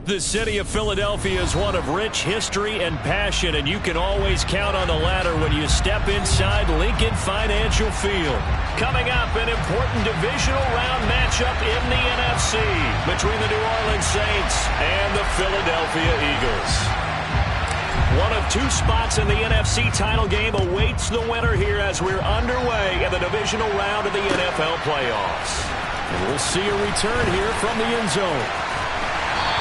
The city of Philadelphia is one of rich history and passion, and you can always count on the latter when you step inside Lincoln Financial Field. Coming up, an important divisional round matchup in the NFC between the New Orleans Saints and the Philadelphia Eagles. One of two spots in the NFC title game awaits the winner here as we're underway in the divisional round of the NFL playoffs. And we'll see a return here from the end zone.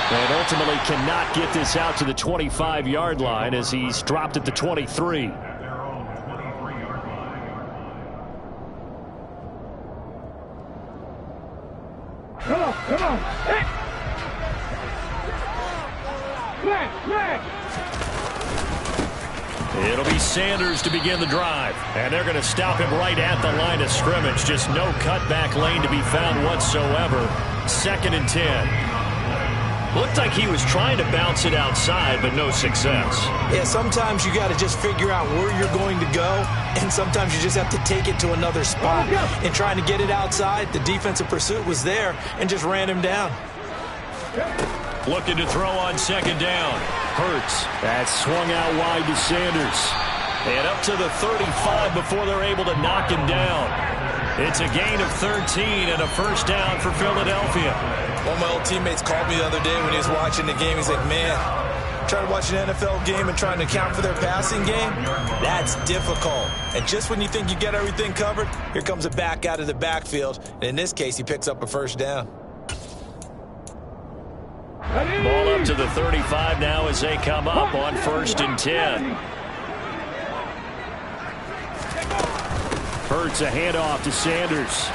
And ultimately cannot get this out to the 25-yard line as he's dropped at the 23. Come on. Hey. Flag. It'll be Sanders to begin the drive. And they're going to stop him right at the line of scrimmage. Just no cutback lane to be found whatsoever. 2nd and 10. Looked like he was trying to bounce it outside, but no success. Yeah, sometimes you got to just figure out where you're going to go, and sometimes you just have to take it to another spot. And trying to get it outside, the defensive pursuit was there and just ran him down. Looking to throw on 2nd down. Hurts. That swung out wide to Sanders. And up to the 35 before they're able to knock him down. It's a gain of 13 and a first down for Philadelphia. One of my old teammates called me the other day when he was watching the game. He's like, man, trying to watch an NFL game and trying to account for their passing game, that's difficult. And just when you think you get everything covered, here comes a back out of the backfield. And in this case, he picks up a first down. Ball up to the 35 now as they come up on 1st and 10. Hurts a handoff to Sanders.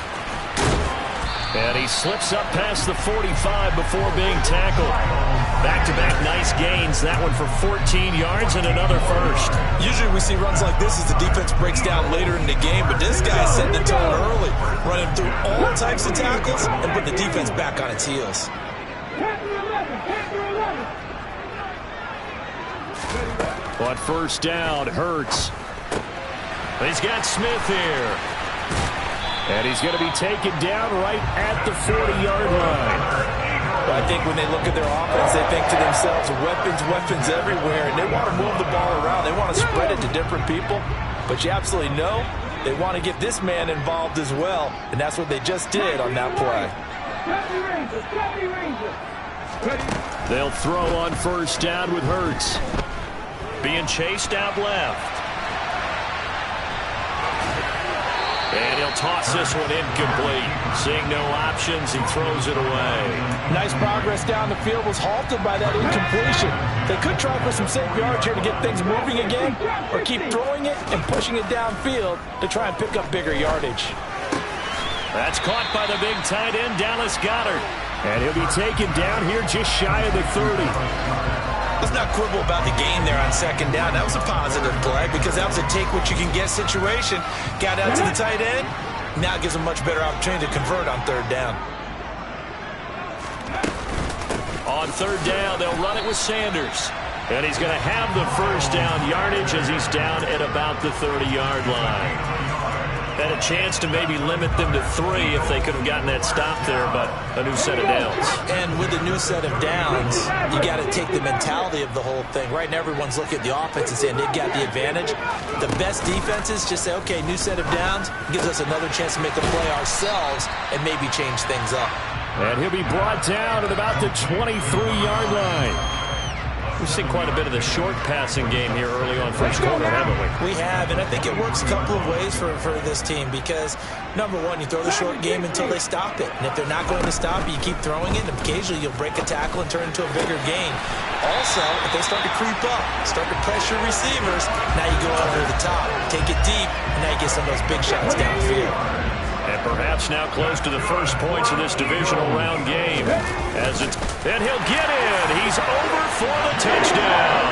And he slips up past the 45 before being tackled. Back-to-back nice gains. That one for 14 yards and another first. Usually we see runs like this as the defense breaks down later in the game, but this guy's setting the tone early, running through all types of tackles and put the defense back on its heels. On 1st down, Hurts. He's got Smith here. And he's going to be taken down right at the 40-yard line. Well, I think when they look at their offense, they think to themselves, weapons everywhere, and they want to move the ball around. They want to spread it to different people. But you absolutely know they want to get this man involved as well, and that's what they just did on that play. They'll throw on 1st down with Hurts. Being chased out left. And he'll toss this one incomplete. Seeing no options, he throws it away. Nice progress down the field, was halted by that incompletion. They could try for some safe yards here to get things moving again, or keep throwing it and pushing it downfield to try and pick up bigger yardage. That's caught by the big tight end, Dallas Goedert. And he'll be taken down here just shy of the 30. Let's not quibble about the gain there on 2nd down. That was a positive play because that was a take-what-you-can-get situation. Got out to the tight end. Now it gives them much better opportunity to convert on 3rd down. On 3rd down, they'll run it with Sanders. And he's going to have the first down yardage as he's down at about the 30-yard line. Had a chance to maybe limit them to 3 if they could have gotten that stop there, but a new set of downs. And with a new set of downs, you got to take the mentality of the whole thing. Right now, everyone's looking at the offense and saying they've got the advantage. The best defenses just say, okay, new set of downs gives us another chance to make a play ourselves and maybe change things up. And he'll be brought down at about the 23-yard line. We've seen quite a bit of the short passing game here early on first quarter, haven't we? We have, and I think it works a couple of ways for this team because, number one, you throw the short game until they stop it. And if they're not going to stop it, you keep throwing it, and occasionally you'll break a tackle and turn it into a bigger gain. Also, if they start to creep up, start to pressure receivers, now you go over the top, take it deep, and now you get some of those big shots downfield. And perhaps now close to the first points of this divisional round game. And he'll get in. He's over for the touchdown.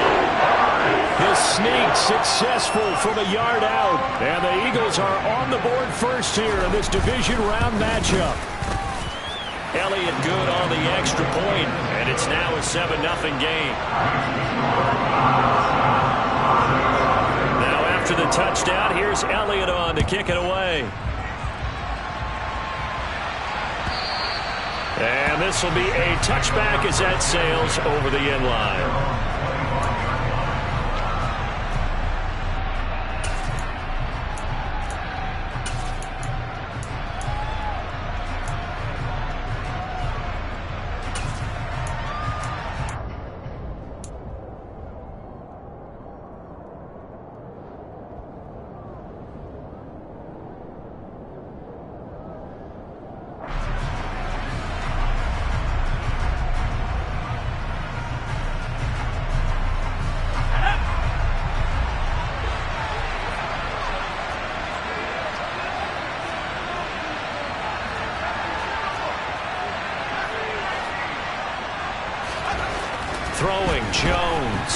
His sneak successful from a yard out. And the Eagles are on the board first here in this division round matchup. Elliott good on the extra point, and it's now a 7-0 game. Now after the touchdown, here's Elliott on to kick it away. And this will be a touchback as that sails over the end line. Throwing Jones.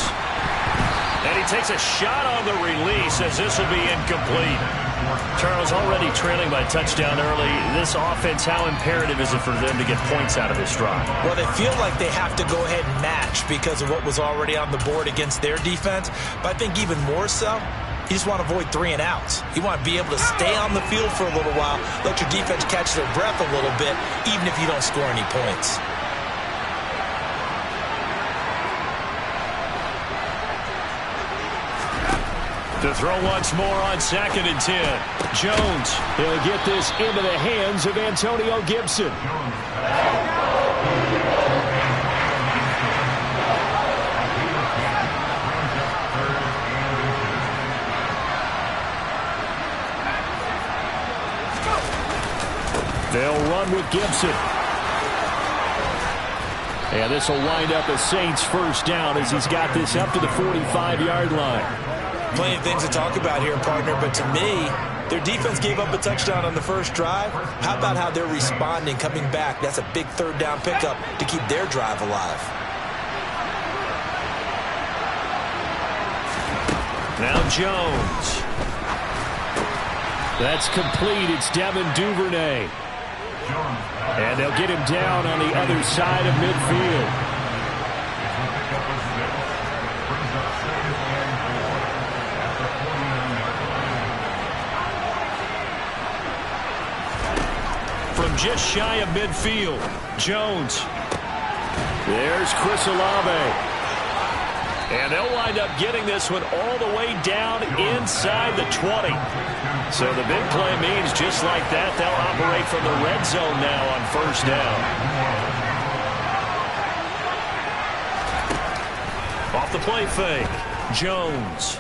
And he takes a shot on the release as this will be incomplete. Charles, already trailing by touchdown early. This offense, how imperative is it for them to get points out of this drive? Well, they feel like they have to go ahead and match because of what was already on the board against their defense. But I think even more so, you just want to avoid 3 and outs. You want to be able to stay on the field for a little while, let your defense catch their breath a little bit, even if you don't score any points. To throw once more on 2nd and 10. Jones, he'll get this into the hands of Antonio Gibson. They'll run with Gibson. And this will wind up a Saints first down as he's got this up to the 45-yard line. Plenty of things to talk about here, partner, but to me, their defense gave up a touchdown on the first drive. How about how they're responding, coming back? That's a big 3rd down pickup to keep their drive alive. Now Jones. That's complete. It's Devin Duvernay. And they'll get him down on the other side of midfield. From just shy of midfield, Jones. There's Chris Olave. And they'll wind up getting this one all the way down inside the 20. So the big play means just like that, they'll operate from the red zone now on first down. Off the play fake, Jones.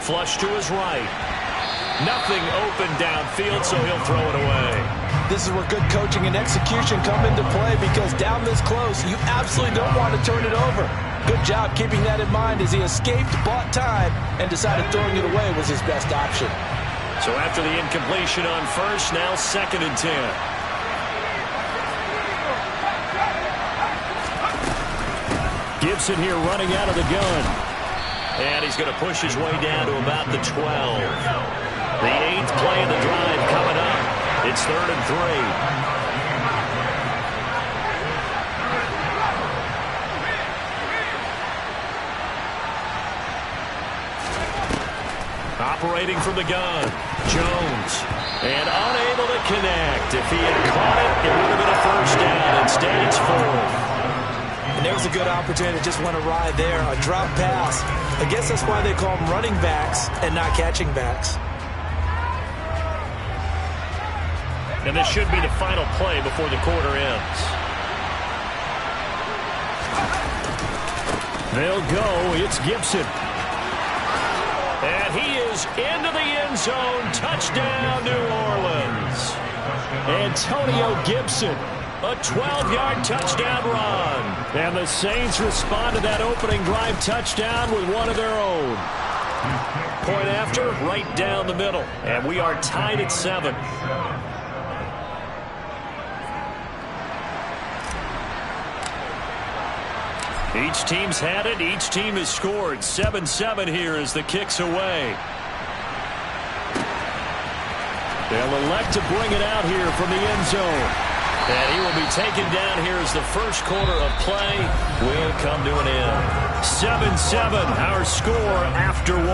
Flush to his right. Nothing open downfield, so he'll throw it away. This is where good coaching and execution come into play because down this close, you absolutely don't want to turn it over. Good job keeping that in mind as he escaped, bought time, and decided throwing it away was his best option. So after the incompletion on first, now 2nd and 10. Gibson here running out of the gun. And he's going to push his way down to about the 12. The 8th play of the drive coming up. It's 3rd and 3. Operating from the gun, Jones. And unable to connect. If he had caught it, it would have been a first down. Instead, it's 4th. And there's a good opportunity. Just went awry there. A drop pass. I guess that's why they call them running backs and not catching backs. And this should be the final play before the quarter ends. They'll go. It's Gibson. And he is into the end zone. Touchdown, New Orleans. Antonio Gibson. A 12-yard touchdown run. And the Saints respond to that opening drive touchdown with one of their own. Point after, right down the middle. And we are tied at 7. Each team's had it. Each team has scored. 7-7 here as the kick's away. They'll elect to bring it out here from the end zone. And he will be taken down here as the first quarter of play will come to an end. 7-7, our score after 1.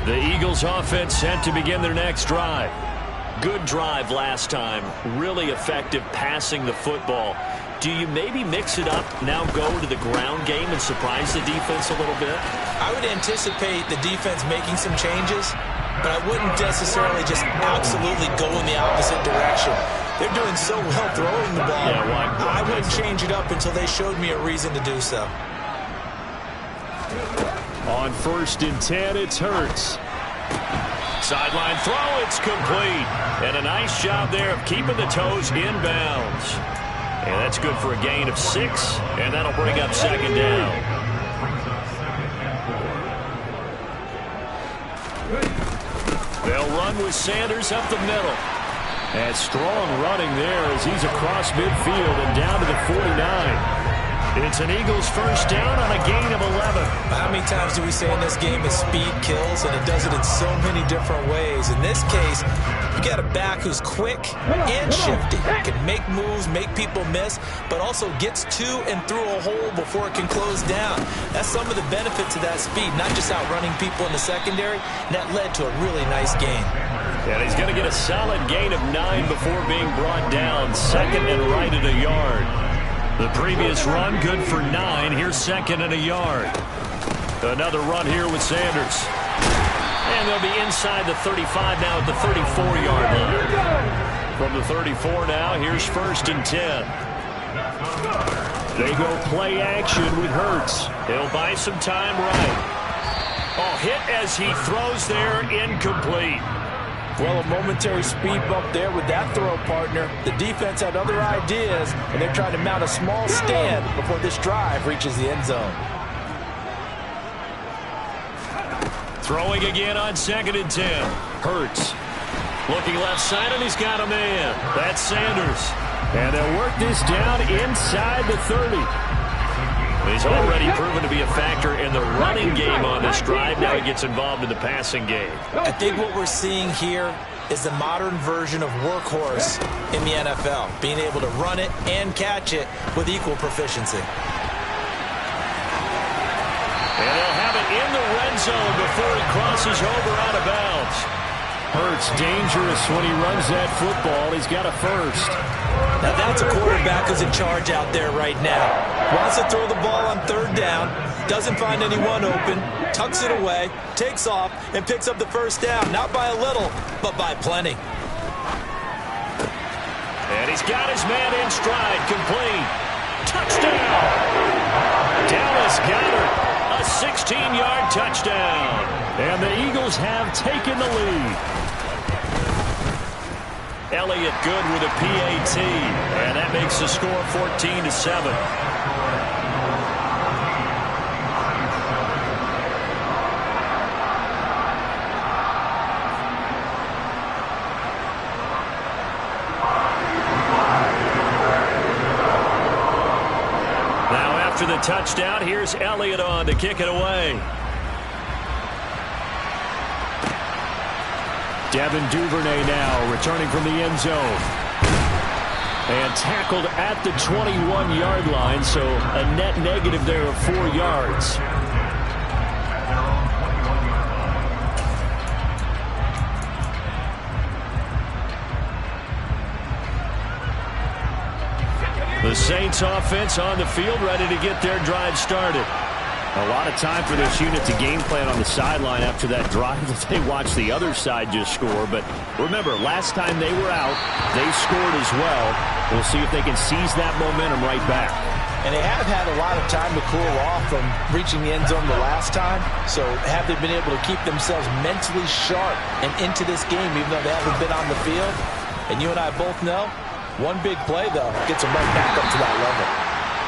The Eagles offense set to begin their next drive. Good drive last time. Really effective passing the football. Do you maybe mix it up, now go to the ground game and surprise the defense a little bit? I would anticipate the defense making some changes, but I wouldn't necessarily just absolutely go in the opposite direction. They're doing so well throwing the ball. Yeah, well, I wouldn't change it up until they showed me a reason to do so. On 1st and 10, it's Hurts. Sideline throw, it's complete. And a nice job there of keeping the toes inbounds. And that's good for a gain of 6, and that'll bring up 2nd down. They'll run with Sanders up the middle. And strong running there as he's across midfield and down to the 49. It's an Eagles first down on a gain of 11. How many times do we say in this game that speed kills, and it does it in so many different ways? In this case, you got a back who's quick and shifty. Can make moves, make people miss, but also gets to and through a hole before it can close down. That's some of the benefits of that speed, not just outrunning people in the secondary, and that led to a really nice gain. And he's going to get a solid gain of 9 before being brought down. 2nd and right at a yard. The previous run good for 9. Here's 2nd and a yard. Another run here with Sanders. And they'll be inside the 35 now at the 34-yard line. From the 34 now, here's 1st and 10. They go play action with Hurts. He'll buy some time right. Oh, hit as he throws there, incomplete. Well, a momentary speed bump there with that throw partner. The defense had other ideas, and they're trying to mount a small stand before this drive reaches the end zone. Throwing again on 2nd and 10. Hurts. Looking left side, and he's got a man. That's Sanders. And they'll work this down inside the 30. He's already proven to be a factor in the running game on this drive. Now he gets involved in the passing game. I think what we're seeing here is the modern version of workhorse in the NFL, being able to run it and catch it with equal proficiency. And they'll have it in the red zone before he crosses over out of bounds. Hurts dangerous when he runs that football. He's got a first. Now that's a quarterback who's in charge out there right now. Wants to throw the ball on 3rd down, doesn't find anyone open, tucks it away, takes off, and picks up the first down. Not by a little, but by plenty. And he's got his man in stride, complete. Touchdown! Dallas Goedert. A 16-yard touchdown. And the Eagles have taken the lead. Elliott good with a PAT. And that makes the score 14-7. After the touchdown, here's Elliott on to kick it away. Devin Duvernay now returning from the end zone. And tackled at the 21-yard line, so a net negative there of 4 yards. The Saints offense on the field, ready to get their drive started. A lot of time for this unit to game plan on the sideline after that drive that they watched the other side just score. But remember, last time they were out, they scored as well. We'll see if they can seize that momentum right back. And they have had a lot of time to cool off from reaching the end zone the last time. So have they been able to keep themselves mentally sharp and into this game, even though they haven't been on the field? And you and I both know, one big play, though, gets them right back up to that level.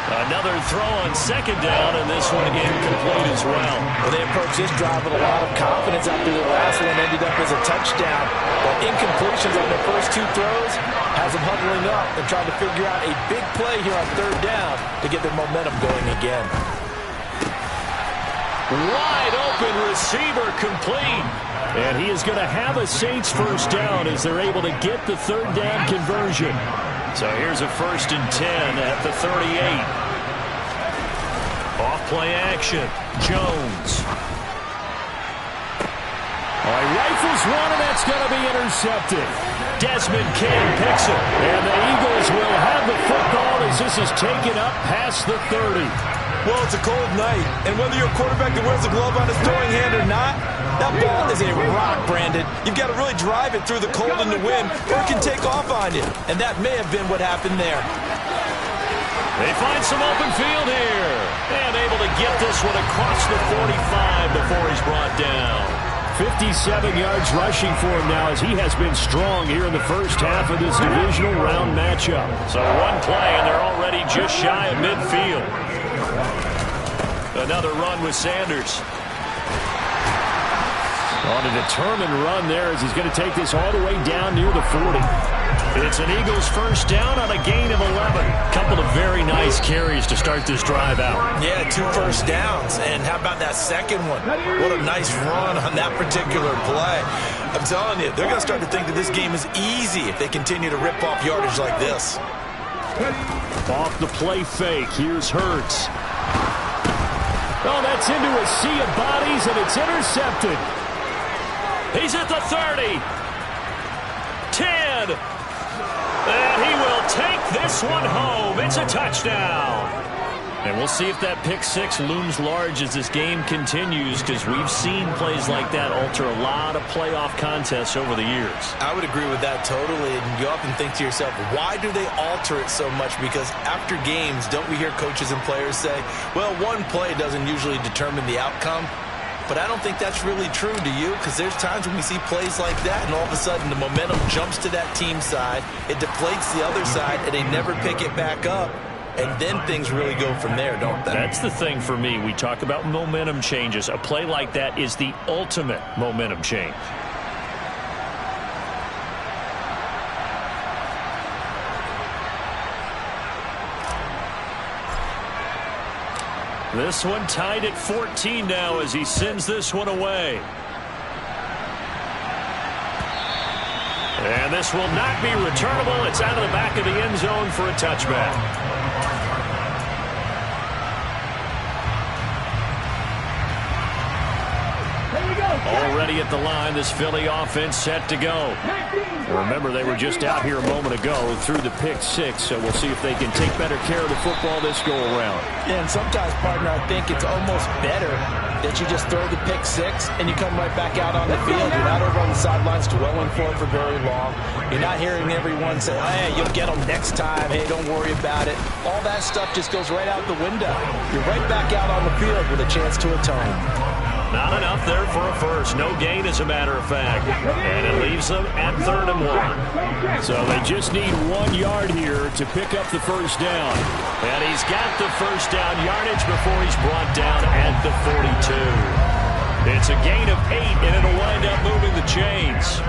Another throw on 2nd down, and this one incomplete as well. Well, they approached this drive with a lot of confidence after the last one ended up as a touchdown. But incompletions on their first 2 throws has them huddling up and trying to figure out a big play here on 3rd down to get their momentum going again. Wide open receiver, complete. And he is going to have a Saints first down as they're able to get the 3rd down conversion. So here's a 1st and 10 at the 38. Off play action. Jones. going to be intercepted. Desmond King picks it. And the Eagles will have the football as this is taken up past the 30. Well, it's a cold night, and whether you're a quarterback that wears a glove on his throwing hand or not, that ball is a rock, Brandon. You've got to really drive it through the cold and the wind, or it can take off on you. And that may have been what happened there. They find some open field here. And able to get this one across the 45 before he's brought down. 57 yards rushing for him now as he has been strong here in the first half of this divisional round matchup. So one play, and they're already just shy of midfield. Another run with Sanders. On a determined run there as he's going to take this all the way down near the 40. It's an Eagles first down on a gain of 11. Couple of very nice carries to start this drive out. Yeah, 2 first downs. And how about that second one? What a nice run on that particular play. I'm telling you, they're going to start to think that this game is easy if they continue to rip off yardage like this. Off the play fake. Here's Hurts. Oh, that's into a sea of bodies, and it's intercepted. He's at the 30. 10. And he will take this one home. It's a touchdown. And we'll see if that pick six looms large as this game continues, because we've seen plays like that alter a lot of playoff contests over the years. I would agree with that totally. And you often think to yourself, why do they alter it so much? Because after games, don't we hear coaches and players say, well, one play doesn't usually determine the outcome? But I don't think that's really true, do you? Because there's times when we see plays like that, and all of a sudden the momentum jumps to that team side, it deflates the other side, and they never pick it back up. And then things really go from there, don't they? That's the thing for me. We talk about momentum changes. A play like that is the ultimate momentum change. This one tied at 14 now as he sends this one away. And this will not be returnable. It's out of the back of the end zone for a touchback. Already at the line, this Philly offense set to go. Remember, they were just out here a moment ago through the pick six, so we'll see if they can take better care of the football this go-around. Yeah, and sometimes, partner, I think it's almost better that you just throw the pick six and you come right back out on the field. You're not over on the sidelines dwelling for it for very long. You're not hearing everyone say, hey, you'll get them next time. Hey, don't worry about it. All that stuff just goes right out the window. You're right back out on the field with a chance to atone. Not enough there for a first. No gain, as a matter of fact. And it leaves them at 3rd and 1. So they just need 1 yard here to pick up the first down. And he's got the first down yardage before he's brought down at the 42. It's a gain of 8, and it'll wind up moving the chains.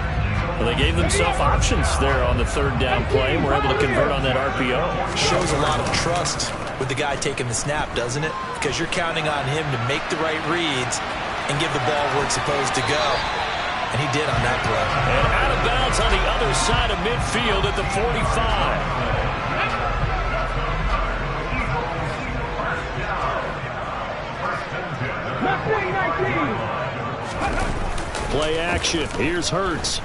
Well, they gave themselves options there on the 3rd down play and were able to convert on that RPO. Shows a lot of trust with the guy taking the snap, doesn't it? Because you're counting on him to make the right reads and give the ball where it's supposed to go. And he did on that play. And out of bounds on the other side of midfield at the 45. Play action. Here's Hurts.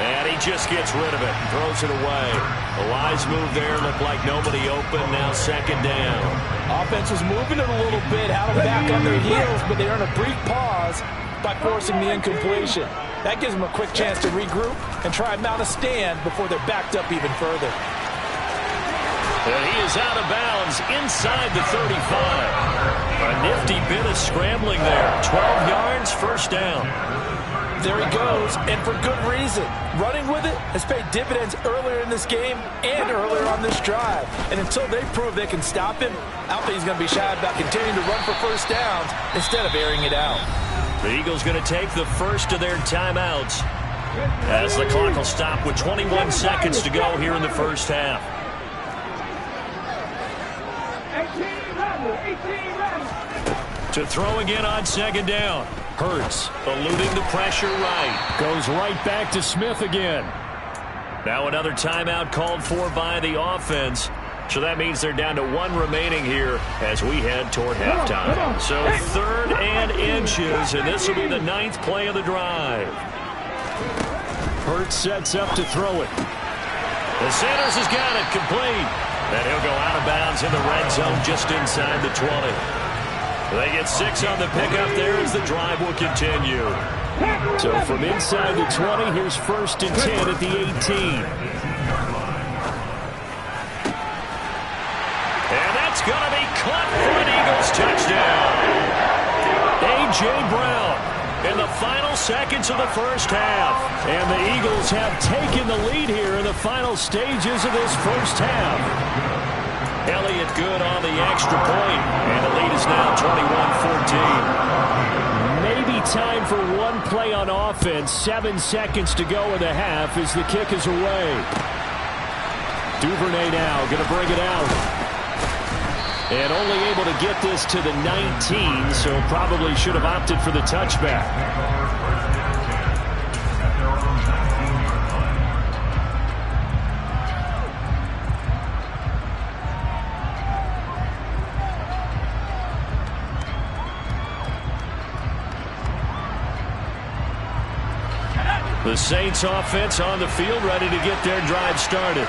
And he just gets rid of it and throws it away. A wise move there. Looked like nobody open. Now 2nd down. Offense was moving it a little bit, had them back on their heels, but they earn a brief pause by forcing the incompletion. That gives them a quick chance to regroup and try and mount a stand before they're backed up even further. And he is out of bounds inside the 35. A nifty bit of scrambling there. 12 yards, first down. There he goes, and for good reason. Running with it has paid dividends earlier in this game and earlier on this drive. And until they prove they can stop him, I don't think he's going to be shy about continuing to run for first downs instead of airing it out. The Eagles going to take the first of their timeouts as the clock will stop with 21 seconds to go here in the first half. 18 to throw again on 2nd down. Hurts eluding the pressure right. Goes right back to Smith again. Now another timeout called for by the offense So that means they're down to 1 remaining here as we head toward halftime. So 3rd and inches, and this will be the 9th play of the drive. Hurts sets up to throw it. The Sanders has got it complete. And he'll go out of bounds in the red zone just inside the 20. They get 6 on the pickup there as the drive will continue. So from inside the 20, here's 1st and 10 at the 18. And that's going to be caught for an Eagles touchdown. A.J. Brown in the final seconds of the first half. And the Eagles have taken the lead here in the final stages of this first half. Elliott good on the extra point, and the lead is now 21-14. Maybe time for one play on offense. 7 seconds to go in the half as the kick is away. Duvernay now going to bring it out. And only able to get this to the 19, so probably should have opted for the touchback. The Saints offense on the field, ready to get their drive started.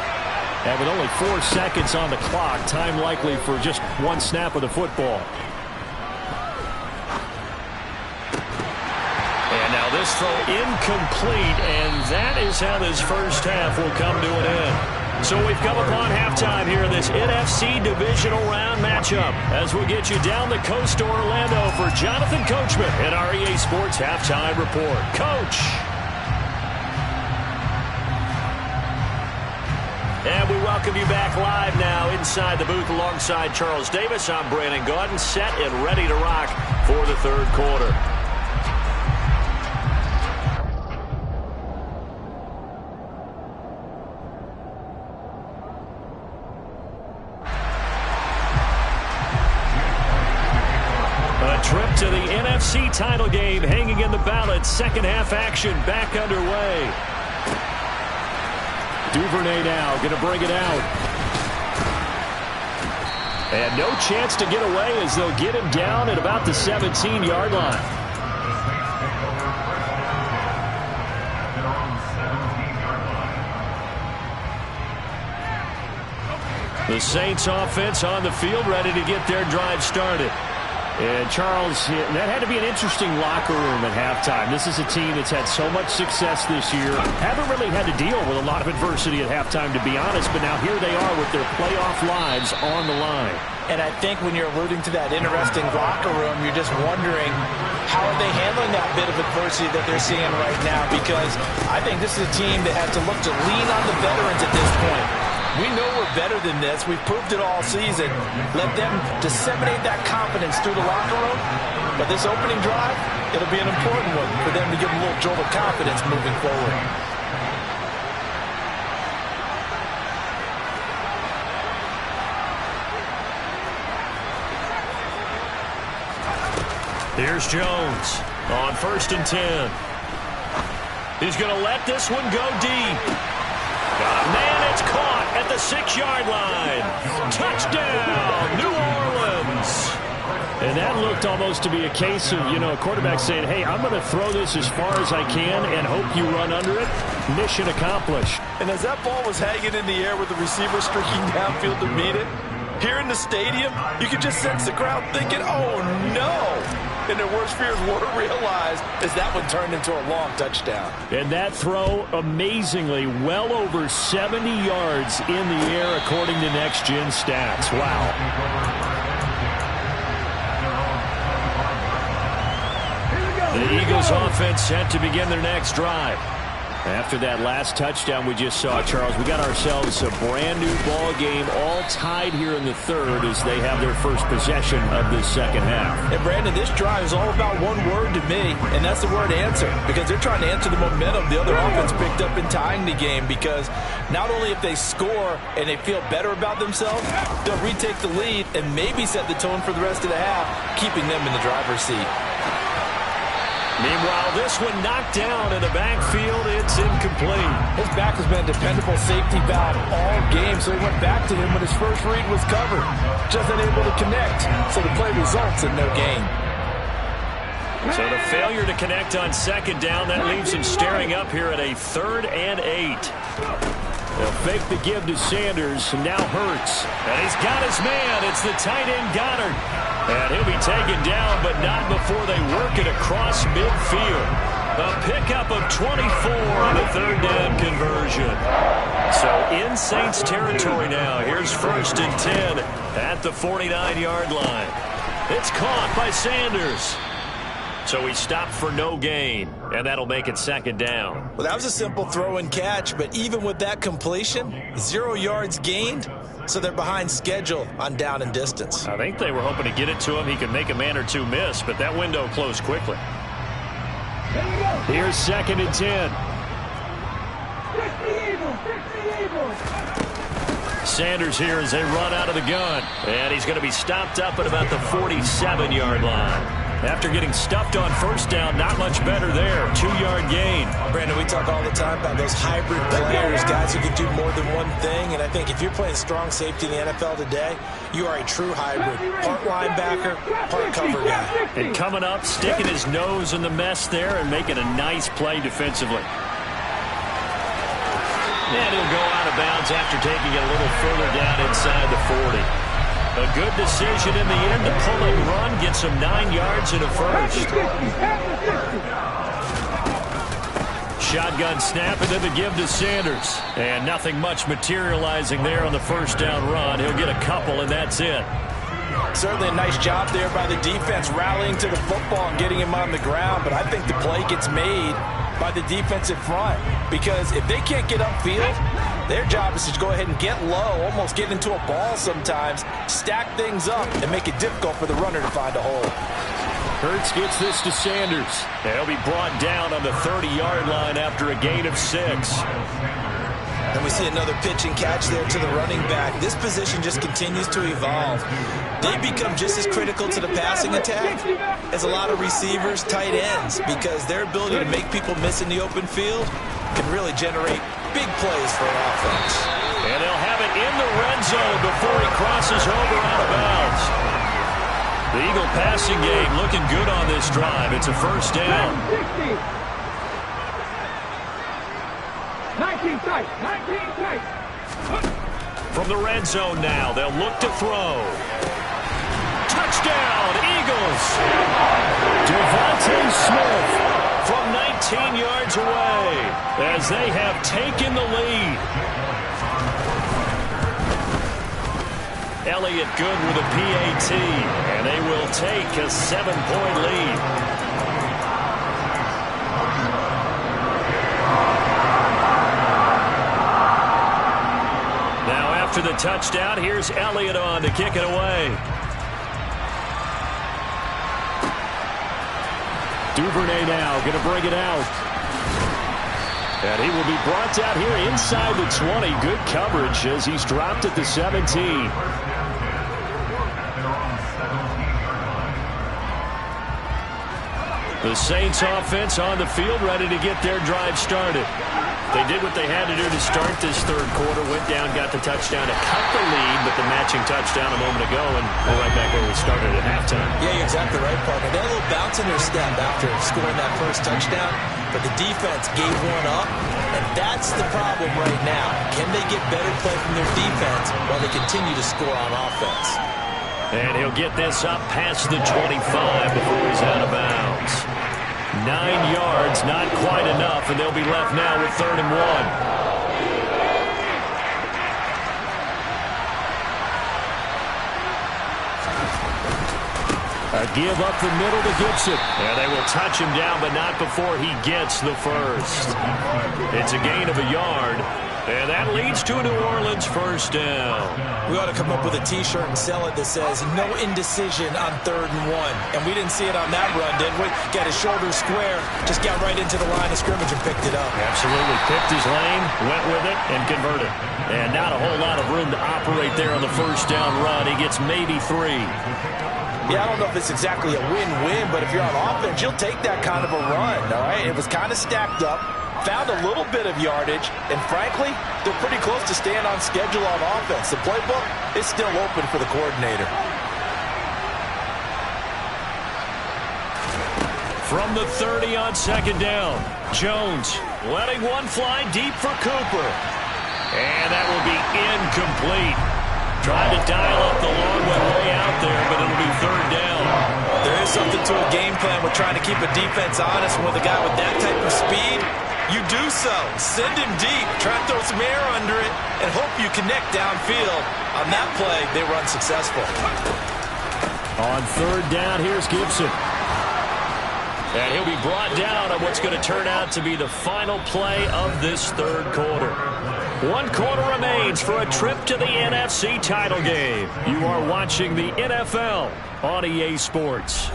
And with only 4 seconds on the clock, time likely for just 1 snap of the football. And now this throw incomplete, and that is how this first half will come to an end. So we've come upon halftime here in this NFC Divisional Round matchup as we get you down the coast to Orlando for Jonathan Coachman at our EA Sports Halftime Report. Coach. And we welcome you back live now inside the booth alongside Charles Davis. I'm Brandon Gaudin, set and ready to rock for the 3rd quarter. A trip to the NFC title game hanging in the balance. Second half action back underway. Duvernay now going to bring it out. And no chance to get away as they'll get him down at about the 17-yard line. The Saints offense on the field ready to get their drive started. And Charles, that had to be an interesting locker room at halftime. This is a team that's had so much success this year. Haven't really had to deal with a lot of adversity at halftime, to be honest. But now here they are with their playoff lives on the line. And I think when you're alluding to that interesting locker room, you're just wondering how are they handling that bit of adversity that they're seeing right now? Because I think this is a team that has to look to lean on the veterans at this point. We know we're better than this. We've proved it all season. Let them disseminate that confidence through the locker room. But this opening drive, it'll be an important one for them to give them a little jolt of confidence moving forward. Here's Jones on 1st and 10. He's going to let this one go deep. Man, it's caught at the 6-yard line. Touchdown, New Orleans. And that looked almost to be a case of, a quarterback saying, hey, I'm going to throw this as far as I can and hope you run under it. Mission accomplished. And as that ball was hanging in the air with the receiver streaking downfield to meet it, here in the stadium, you could just sense the crowd thinking, oh, no. And their worst fears were realized as that one turned into a long touchdown. And that throw, amazingly, well over 70 yards in the air according to Next Gen Stats. Wow. The Eagles offense set to begin their next drive. After that last touchdown we just saw, Charles, we got ourselves a brand new ball game, all tied here in the 3rd as they have their first possession of this second half. And Brandon, this drive is all about one word to me, and that's the word answer, because they're trying to answer the momentum the other offense picked up in tying the game, because not only if they score and they feel better about themselves, they'll retake the lead and maybe set the tone for the rest of the half, keeping them in the driver's seat. Meanwhile, this one knocked down in the backfield. It's incomplete. His back has been a dependable safety valve all game, so he went back to him when his first read was covered. Just unable to connect, so the play results in no gain. So the failure to connect on second down, that leaves him staring up here at a 3rd and 8. They'll fake the give to Sanders, and now Hurts. And he's got his man. It's the tight end Goddard. And he'll be taken down, but not before they work it across midfield. A pickup of 24 on the 3rd down conversion. So in Saints territory now. Here's 1st and 10 at the 49-yard line. It's caught by Sanders. So he stopped for no gain, and that'll make it 2nd down. Well, that was a simple throw and catch, but even with that completion, 0 yards gained, so they're behind schedule on down and distance. I think they were hoping to get it to him. He could make a man or two miss, but that window closed quickly. Here's 2nd and 10. Sanders here as they run out of the gun, and he's going to be stopped up at about the 47-yard line. After getting stuffed on 1st down, not much better there. 2-yard gain. Brandon, we talk all the time about those hybrid players, guys who can do more than one thing. And I think if you're playing strong safety in the NFL today, you are a true hybrid. Part linebacker, part cover guy. And coming up, sticking his nose in the mess there and making a nice play defensively. And he'll go out of bounds after taking it a little further down inside the 40. A good decision in the end to pull and run, gets him 9 yards and a first. Shotgun snap and then the give to Sanders. And nothing much materializing there on the 1st down run. He'll get a couple, and that's it. Certainly a nice job there by the defense, rallying to the football and getting him on the ground. But I think the play gets made by the defensive front, because if they can't get upfield, their job is to go ahead and get low, almost get into a ball sometimes, stack things up, and make it difficult for the runner to find a hole. Hurts gets this to Sanders. He'll be brought down on the 30-yard line after a gain of 6. And we see another pitch and catch there to the running back. This position just continues to evolve. They become just as critical to the passing attack as a lot of receivers, tight ends, because their ability to make people miss in the open field can really generate big plays for an offense. And they'll have it in the red zone before he crosses over out of bounds. The Eagle passing game looking good on this drive. It's a 1st down. 19 tight. From the red zone now, they'll look to throw. Touchdown, Eagles! Devontae Smith from 19 yards away as they have taken the lead. Elliott good with a PAT, and they will take a 7-point lead. After the touchdown, here's Elliott on to kick it away. Duvernay now going to bring it out. And he will be brought down here inside the 20. Good coverage as he's dropped at the 17. The Saints offense on the field ready to get their drive started. They did what they had to do to start this 3rd quarter. Went down, got the touchdown to cut the lead, but the matching touchdown a moment ago, and we're right back where we started at halftime. Yeah, you're exactly right, partner. They had a little bounce in their step after scoring that first touchdown, but the defense gave one up, and that's the problem right now. Can they get better play from their defense while they continue to score on offense? And he'll get this up past the 25 before he's out of bounds. 9 yards, not quite enough, and they'll be left now with 3rd and 1. A give up the middle to Gibson. And they will touch him down, but not before he gets the first. It's a gain of a yard. And that leads to a New Orleans 1st down. We ought to come up with a T-shirt and sell it that says, no indecision on 3rd and 1. And we didn't see it on that run, did we? Got his shoulders square, just got right into the line of scrimmage and picked it up. Absolutely. Picked his lane, went with it, and converted. And not a whole lot of room to operate there on the 1st down run. He gets maybe 3. Yeah, I don't know if it's exactly a win-win, but if you're on offense, you'll take that kind of a run, all right? It was kind of stacked up, found a little bit of yardage, and frankly, they're pretty close to staying on schedule on offense. The playbook is still open for the coordinator. From the 30 on second down, Jones letting one fly deep for Cooper. And that will be incomplete. Trying to dial up the long one way out there, but it'll be third down. There is something to a game plan with trying to keep a defense honest. With a guy with that type of speed, you do so. Send him deep, try to throw some air under it, and hope you connect downfield. On that play, they were unsuccessful. On third down, here's Gibson. And he'll be brought down on what's going to turn out to be the final play of this third quarter. 1 quarter remains for a trip to the NFC title game. You are watching the NFL on EA Sports.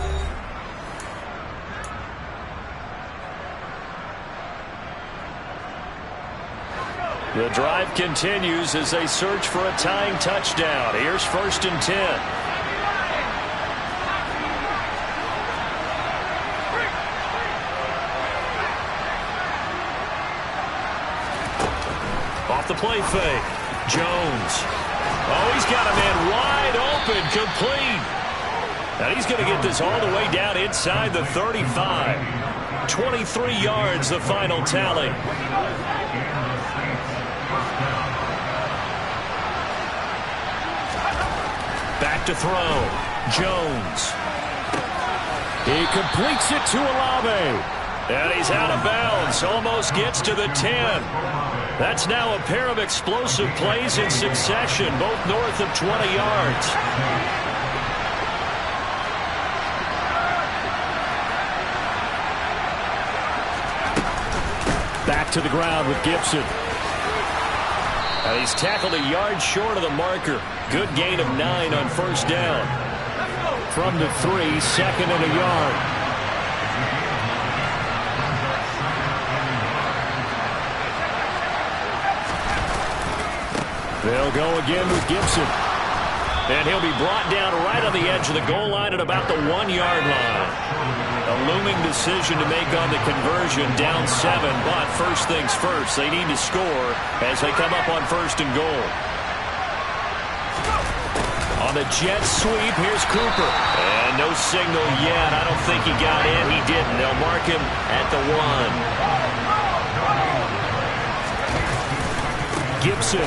The drive continues as they search for a tying touchdown. Here's 1st and 10. Off the play fake. Jones. Oh, he's got a man wide open, complete. And he's going to get this all the way down inside the 35. 23 yards, the final tally. Back to throw. Jones. He completes it to Olave. And he's out of bounds. Almost gets to the 10. That's now a pair of explosive plays in succession, both north of 20 yards. Back to the ground with Gibson. And he's tackled a yard short of the marker. Good gain of 9 on 1st down. From the 3, 2nd and a yard. They'll go again with Gibson. And he'll be brought down right on the edge of the goal line at about the 1-yard line. A looming decision to make on the conversion, down 7. But first things first, they need to score as they come up on 1st and goal. On the jet sweep, here's Cooper. And no signal yet. I don't think he got in. He didn't. They'll mark him at the 1. Gibson.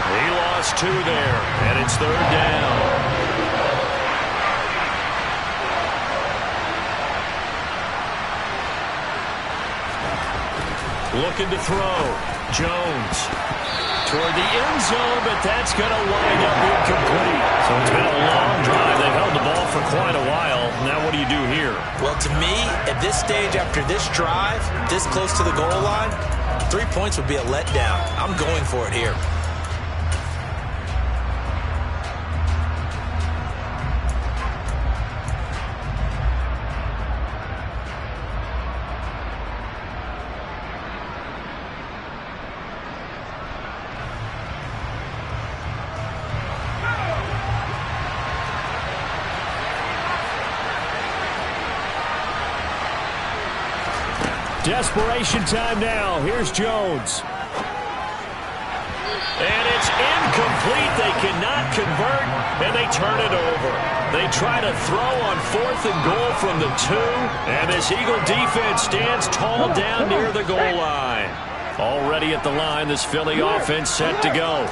He lost 2 there, and it's 3rd down. Looking to throw. Jones toward the end zone, but that's going to wind up incomplete. So it's been a long drive. They've held the ball for quite a while. Now what do you do here? Well, to me, at this stage, after this drive, this close to the goal line, 3 points would be a letdown. I'm going for it here. Desperation time now. Here's Jones. And it's incomplete. They cannot convert, and they turn it over. They try to throw on 4th and goal from the 2, and this Eagle defense stands tall down near the goal line. Already at the line, this Philly offense set to go.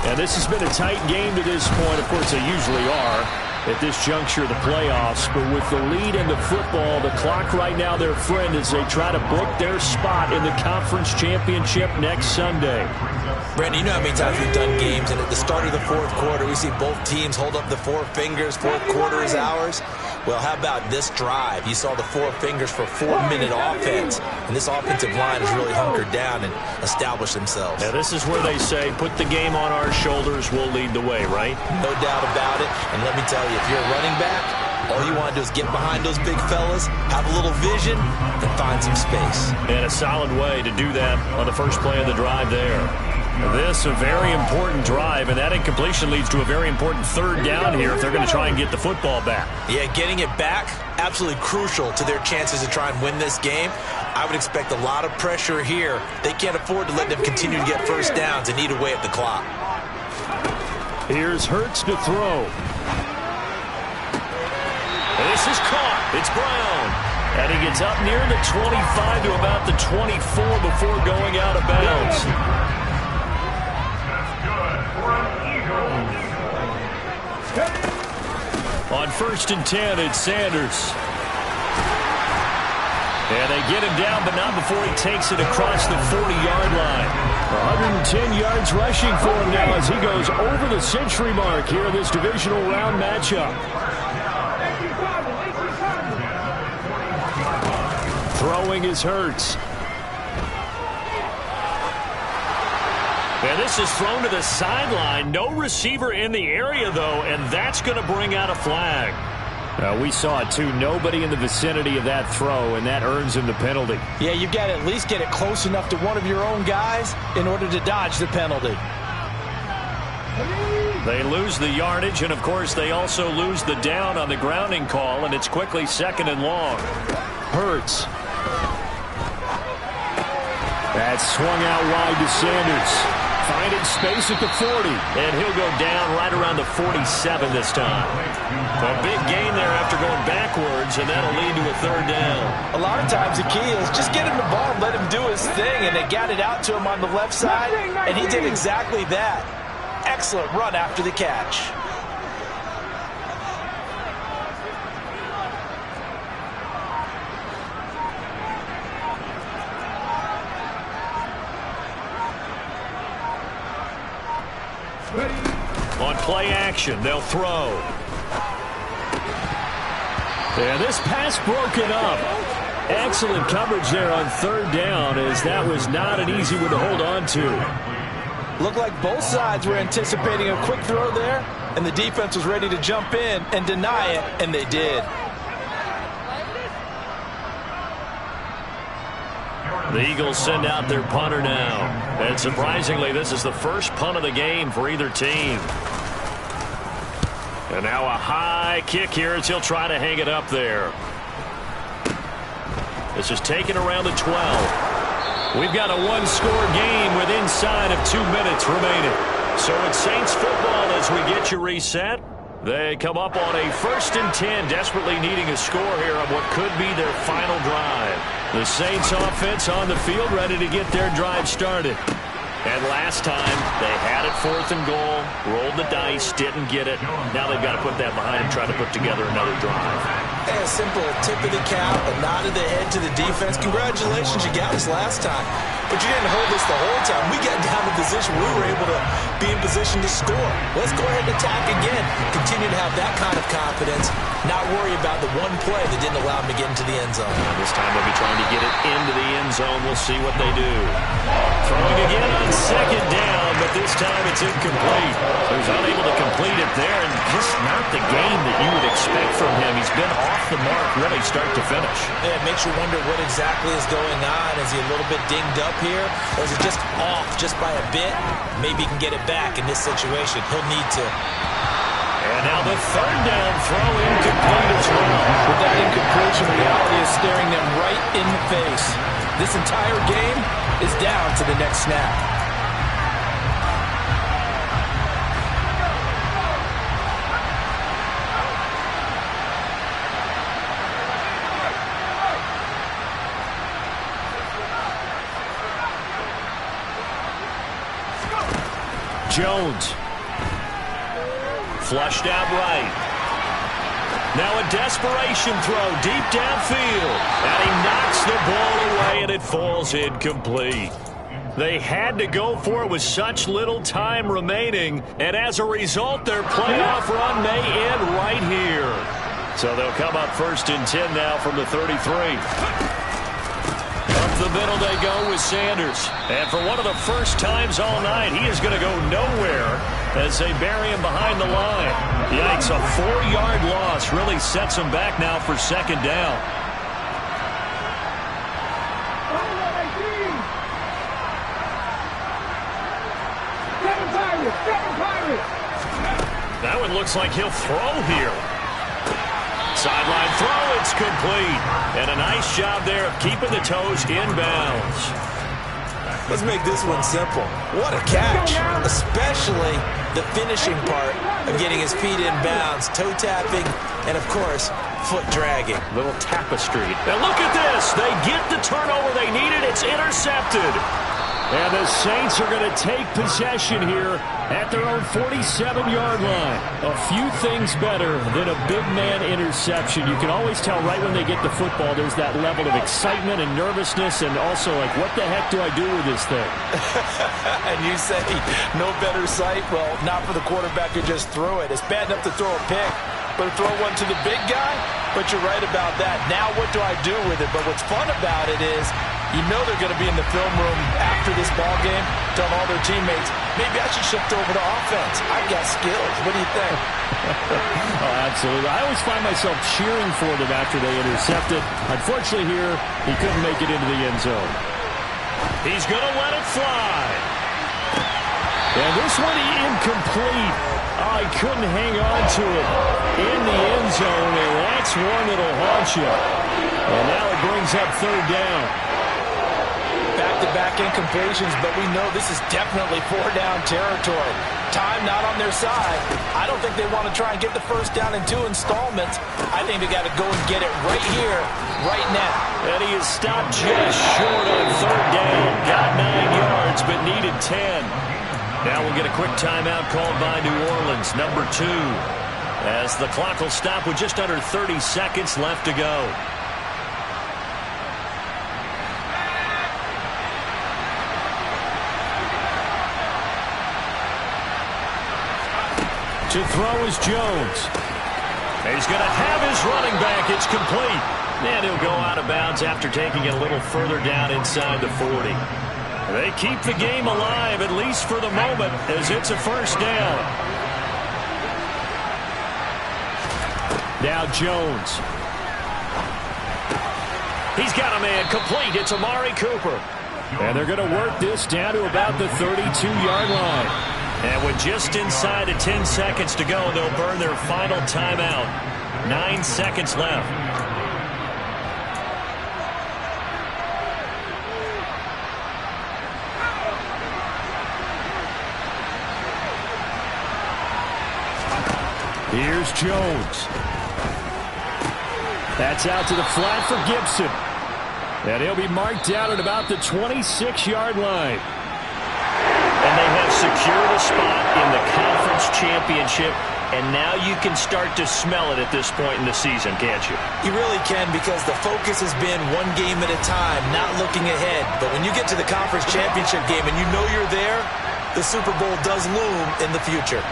And this has been a tight game to this point. Of course, they usually are at this juncture of the playoffs. But with the lead in the football, the clock right now their friend as they try to book their spot in the conference championship next Sunday. Brandon, you know how many times we've done games, and at the start of the 4th quarter, we see both teams hold up the 4 fingers, 4th quarter is ours. Well, how about this drive? You saw the 4 fingers for 4-minute offense, and this offensive line has really hunkered down and established themselves. Now, this is where they say, put the game on our shoulders, we'll lead the way, right? No doubt about it, and let me tell you, if you're a running back, all you want to do is get behind those big fellas, have a little vision, and find some space. And a solid way to do that on the first play of the drive there. This a very important drive, and that incompletion leads to a very important third down here if they're going to try and get the football back. Yeah, getting it back, absolutely crucial to their chances to try and win this game. I would expect a lot of pressure here. They can't afford to let them continue to get first downs and eat away at the clock. Here's Hurts to throw. This is caught. It's Brown. And he gets up near the 25 to about the 24 before going out of bounds. On 1st and 10, it's Sanders. And they get him down, but not before he takes it across the 40-yard line. 110 yards rushing for him now as he goes over the century mark here in this divisional round matchup. Throwing is Hurts. And this is thrown to the sideline. No receiver in the area, though, and that's going to bring out a flag. We saw it, too. Nobody in the vicinity of that throw, and that earns him the penalty. Yeah, you've got to at least get it close enough to one of your own guys in order to dodge the penalty. They lose the yardage, and, of course, they also lose the down on the grounding call, and it's quickly 2nd and long. Hurts. That's swung out wide to Sanders. Finding space at the 40. And he'll go down right around the 47 this time. A big gain there after going backwards, and that'll lead to a 3rd down. A lot of times the key is just get him the ball and let him do his thing, and they got it out to him on the left side, and he did exactly that. Excellent run after the catch. On play action, they'll throw. And this pass broken up. Excellent coverage there on 3rd down, as that was not an easy one to hold on to. Looked like both sides were anticipating a quick throw there, and the defense was ready to jump in and deny it, and they did. The Eagles send out their punter now. And surprisingly, this is the first punt of the game for either team. And now a high kick here as he'll try to hang it up there. This is taken around the 12. We've got a 1-score game with inside of 2 minutes remaining. So it's Saints football as we get you reset. They come up on a 1st and 10, desperately needing a score here on what could be their final drive. The Saints offense on the field ready to get their drive started. And last time, they had it 4th and goal, rolled the dice, didn't get it. Now they've got to put that behind and try to put together another drive. A simple tip of the cap, a nod of the head to the defense. Congratulations, you got us last time. But you didn't hold us the whole time. We got down to position we were able to be in position to score. Let's go ahead and attack again. Continue to have that kind of confidence. Not worry about the one play that didn't allow them to get into the end zone. This time they'll be trying to get it into the end zone. We'll see what they do. Throwing again on 2nd down, but this time it's incomplete. So he's unable to complete it there, and just not the game that you would expect from him. He's been off the mark really start to finish. Yeah, it makes you wonder what exactly is going on. Is he a little bit dinged up here, or is it just off just by a bit? Maybe he can get it back in this situation. He'll need to. And now the 3rd down throw incomplete as well. With that incompletion, reality is staring them right in the face. This entire game is down to the next snap. Jones. Flushed out right. Now a desperation throw deep downfield. And he knocks the ball away, and it falls incomplete. They had to go for it with such little time remaining. And as a result, their playoff run may end right here. So they'll come up 1st and 10 now from the 33. Up the middle they go with Sanders. And for one of the first times all night, he is going to go nowhere as they bury him behind the line. Yikes, a 4-yard loss really sets him back now for 2nd down. go. It looks like he'll throw here. Sideline throw, it's complete. And a nice job there of keeping the toes in bounds. Let's make this one simple. What a catch, especially the finishing part of getting his feet in bounds, toe tapping, and of course, foot dragging. Little tapestry. And look at this. They get the turnover they needed. It's intercepted. And the Saints are going to take possession here at their own 47-yard line. A few things better than a big man interception. You can always tell right when they get the football, there's that level of excitement and nervousness, and also like, what the heck do I do with this thing? And you say no better sight? Well, not for the quarterback who just threw it. It's bad enough to throw a pick, but to throw one to the big guy? But you're right about that. Now what do I do with it? But what's fun about it is, you know they're going to be in the film room after this ball game, telling all their teammates, maybe I should shift over to offense. I've got skills. What do you think? Oh, absolutely. I always find myself cheering for them after they intercept it. Unfortunately here, he couldn't make it into the end zone. He's going to let it fly. And this one incomplete. Oh, he couldn't hang on to it in the end zone, and that's one that'll haunt you. And now it brings up third down. Back-to-back incompletions, but we know this is definitely four-down territory. Time not on their side. I don't think they want to try and get the first down in 2 installments. I think they got to go and get it right here, right now. And he is stopped just short on third down. Got 9 yards, but needed 10. Now we'll get a quick timeout called by New Orleans, number 2, as the clock will stop with just under 30 seconds left to go. To throw is Jones. He's going to have his running back. It's complete. And he'll go out of bounds after taking it a little further down inside the 40. They keep the game alive, at least for the moment, as it's a first down. Now Jones. He's got a man complete. It's Amari Cooper. And they're going to work this down to about the 32-yard line. And with just inside of 10 seconds to go, they'll burn their final timeout. 9 seconds left. Here's Jones. That's out to the flat for Gibson. And he'll be marked down at about the 26-yard line. And they have secured a spot in the conference championship, and now you can start to smell it at this point in the season, can't you? You really can, because the focus has been one game at a time, not looking ahead. But when you get to the conference championship game and you know you're there, the Super Bowl does loom in the future.